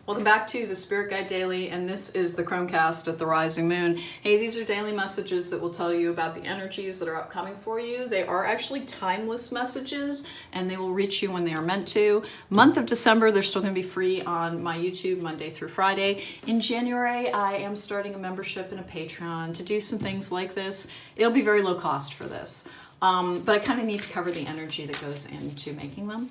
Welcome back to the Spirit Guide Daily, and this is the cronecast at the rising moon. Hey, these are daily messages that will tell you about the energies that are upcoming for you. They are actually timeless messages, and they will reach you when they are meant to. Month of December, they're still going to be free on my YouTube Monday through Friday. In January, I am starting a membership and a Patreon to do some things like this. It'll be very low cost for this. But I kind of need to cover the energy that goes into making them.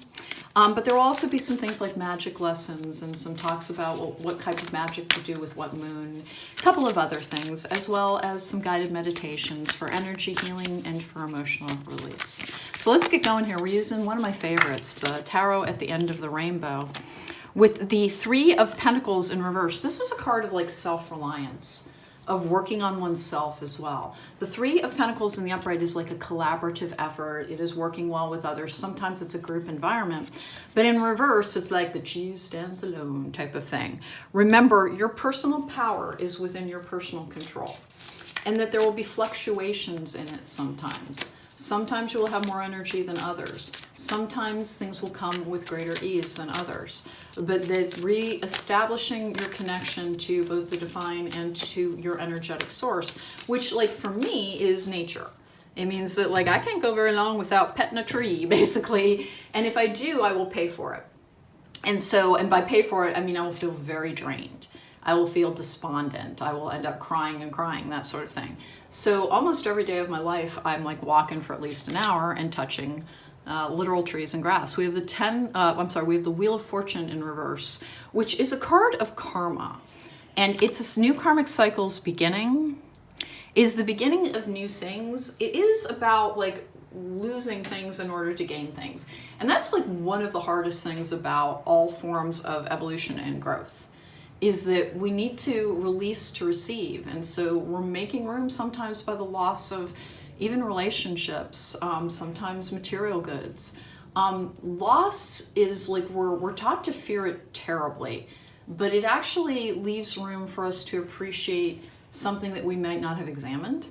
But there will also be some things like magic lessons and some talks about what type of magic to do with what moon, a couple of other things, as well as some guided meditations for energy healing and for emotional release. So let's get going here. We're using one of my favorites, the Tarot at the End of the Rainbow, with the Three of Pentacles in reverse. This is a card of like self-reliance, of working on oneself as well. The Three of Pentacles in the upright is like a collaborative effort. It is working well with others. Sometimes it's a group environment, but in reverse, it's like the cheese stands alone type of thing. Remember, your personal power is within your personal control, and that there will be fluctuations in it sometimes. Sometimes you will have more energy than others. Sometimes things will come with greater ease than others. But that re-establishing your connection to both the divine and to your energetic source, which like for me is nature. It means that like I can't go very long without petting a tree, basically. And if I do, I will pay for it. And by pay for it, I mean I will feel very drained. I will feel despondent. I will end up crying and crying, that sort of thing. So almost every day of my life, I'm like walking for at least an hour and touching literal trees and grass. We have we have the Wheel of Fortune in reverse, which is a card of karma. And it's this new karmic cycle's beginning, is the beginning of new things. It is about like losing things in order to gain things. And that's like one of the hardest things about all forms of evolution and growth, is that we need to release to receive. And so we're making room sometimes by the loss of even relationships, sometimes material goods. Loss is like, we're taught to fear it terribly, but it actually leaves room for us to appreciate something that we might not have examined.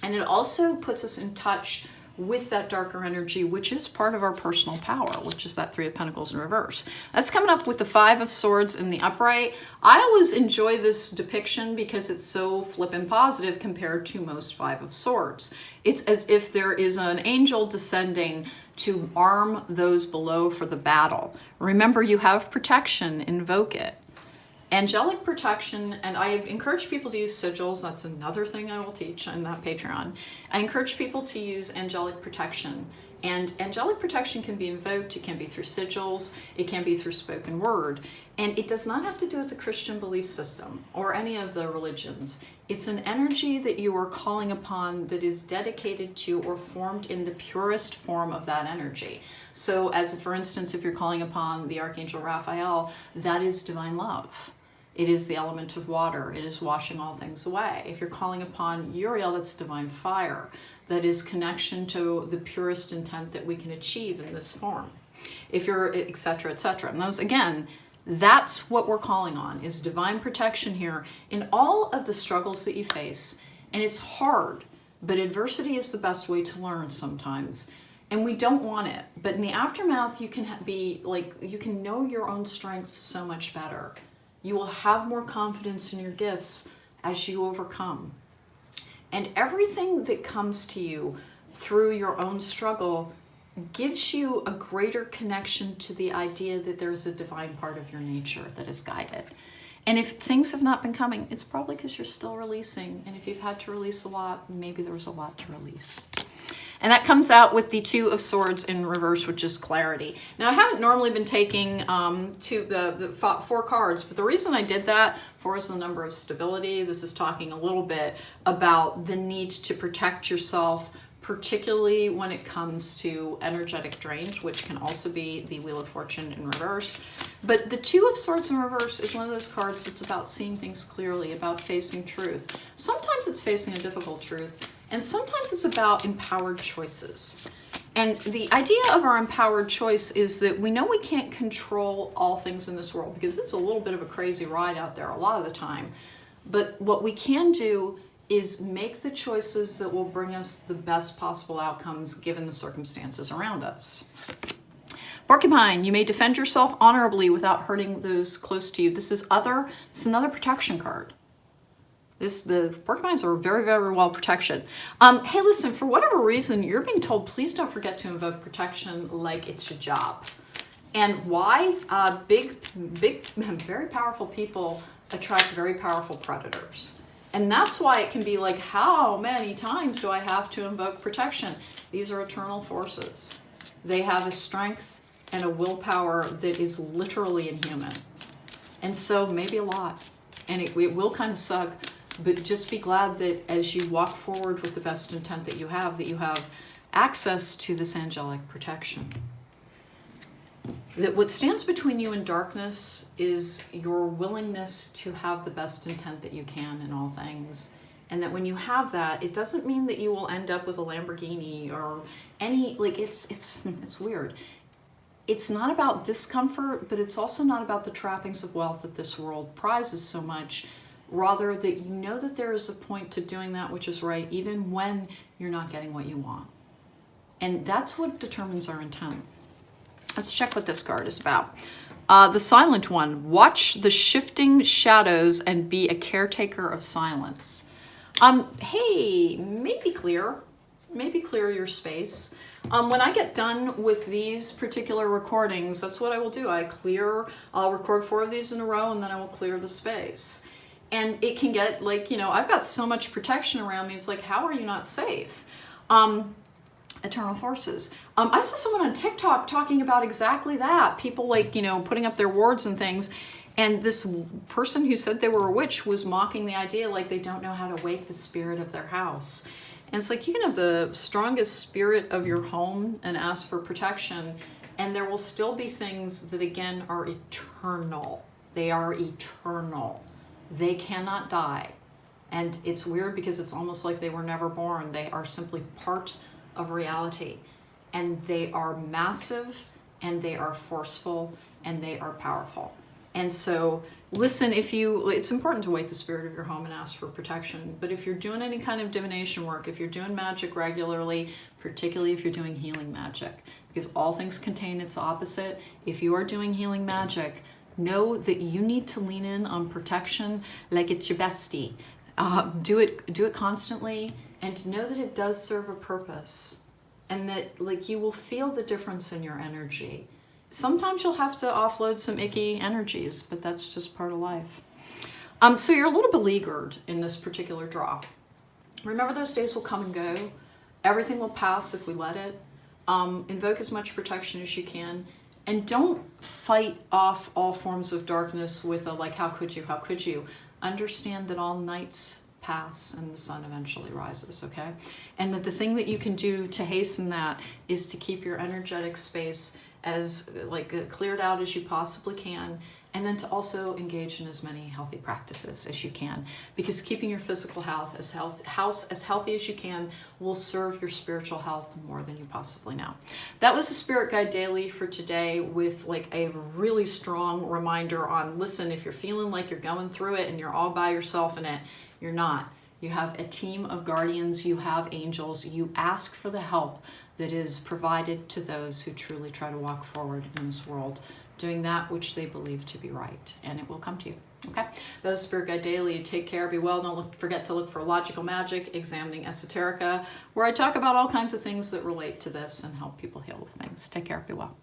And it also puts us in touch with that darker energy, which is part of our personal power, which is that Three of Pentacles in reverse. That's coming up with the Five of Swords in the upright. I always enjoy this depiction because it's so flippin' positive compared to most Five of Swords. It's as if there is an angel descending to arm those below for the battle. Remember, you have protection, invoke it. Angelic protection, and I encourage people to use sigils. That's another thing I will teach on that Patreon. I encourage people to use angelic protection. And angelic protection can be invoked. It can be through sigils. It can be through spoken word. And it does not have to do with the Christian belief system or any of the religions. It's an energy that you are calling upon that is dedicated to or formed in the purest form of that energy. So as for instance, if you're calling upon the Archangel Raphael, that is divine love. It is the element of water. It is washing all things away. If you're calling upon Uriel, that's divine fire. That is connection to the purest intent that we can achieve in this form. If you're et cetera, et cetera. And those, again, that's what we're calling on, is divine protection here in all of the struggles that you face. And it's hard, but adversity is the best way to learn sometimes. And we don't want it. But in the aftermath, you can be like, you can know your own strengths so much better. You will have more confidence in your gifts as you overcome. And everything that comes to you through your own struggle gives you a greater connection to the idea that there's a divine part of your nature that is guided. And if things have not been coming, it's probably because you're still releasing. And if you've had to release a lot, maybe there was a lot to release. And that comes out with the Two of Swords in reverse, which is clarity. Now, I haven't normally been taking the 4 cards, but the reason I did that, 4 is the number of stability. This is talking a little bit about the need to protect yourself, particularly when it comes to energetic drains, which can also be the Wheel of Fortune in reverse. But the Two of Swords in reverse is one of those cards that's about seeing things clearly, about facing truth. Sometimes it's facing a difficult truth, and sometimes it's about empowered choices. And the idea of our empowered choice is that we know we can't control all things in this world because it's a little bit of a crazy ride out there a lot of the time. But what we can do is make the choices that will bring us the best possible outcomes given the circumstances around us. Porcupine, you may defend yourself honorably without hurting those close to you. This is another protection card. The porcupines are very, very well protection. Hey, listen, for whatever reason, you're being told, please don't forget to invoke protection like it's your job. And why? Big, very powerful people attract very powerful predators. And that's why it can be like, how many times do I have to invoke protection? These are eternal forces. They have a strength and a willpower that is literally inhuman. And so maybe a lot. And it will kind of suck, but just be glad that as you walk forward with the best intent that you have access to this angelic protection. That what stands between you and darkness is your willingness to have the best intent that you can in all things. And that when you have that, it doesn't mean that you will end up with a Lamborghini or any, like, it's weird. It's not about discomfort, but it's also not about the trappings of wealth that this world prizes so much. Rather, that you know that there is a point to doing that which is right, even when you're not getting what you want. And that's what determines our intent. Let's check what this card is about. The Silent One. Watch the shifting shadows and be a caretaker of silence. Hey, maybe clear your space. When I get done with these particular recordings, that's what I will do. I'll record 4 of these in a row, and then I will clear the space. And it can get like, I've got so much protection around me. It's like, how are you not safe? Eternal forces. I saw someone on TikTok talking about exactly that. People putting up their wards and things. And this person who said they were a witch was mocking the idea like they don't know how to wake the spirit of their house. And it's like you can have the strongest spirit of your home and ask for protection, and there will still be things that, again, are eternal. They are eternal. They cannot die. And it's weird because it's almost like they were never born. They are simply part of reality. And they are massive, and they are forceful, and they are powerful. And so, listen, it's important to wake the spirit of your home and ask for protection. But if you're doing any kind of divination work, if you're doing magic regularly, particularly if you're doing healing magic, because all things contain its opposite, if you are doing healing magic, know that you need to lean in on protection like it's your bestie. Do it constantly, and know that it does serve a purpose, and that you will feel the difference in your energy. Sometimes you'll have to offload some icky energies, but that's just part of life. So you're a little beleaguered in this particular draw. Remember, those days will come and go. Everything will pass if we let it. Invoke as much protection as you can. And don't fight off all forms of darkness with how could you? Understand that all nights pass and the sun eventually rises, okay? And that the thing that you can do to hasten that is to keep your energetic space as cleared out as you possibly can, and then to also engage in as many healthy practices as you can, because keeping your physical health as healthy as you can will serve your spiritual health more than you possibly know. That was the Spirit Guide Daily for today, with a really strong reminder on, listen, if you're feeling like you're going through it and you're all by yourself in it, you're not. You have a team of guardians, you have angels, you ask for the help that is provided to those who truly try to walk forward in this world, doing that which they believe to be right, and it will come to you. Okay? That is Spirit Guide Daily. Take care, be well. Don't forget to look for Logical Magic, Examining Esoterica, where I talk about all kinds of things that relate to this and help people heal with things. Take care, be well.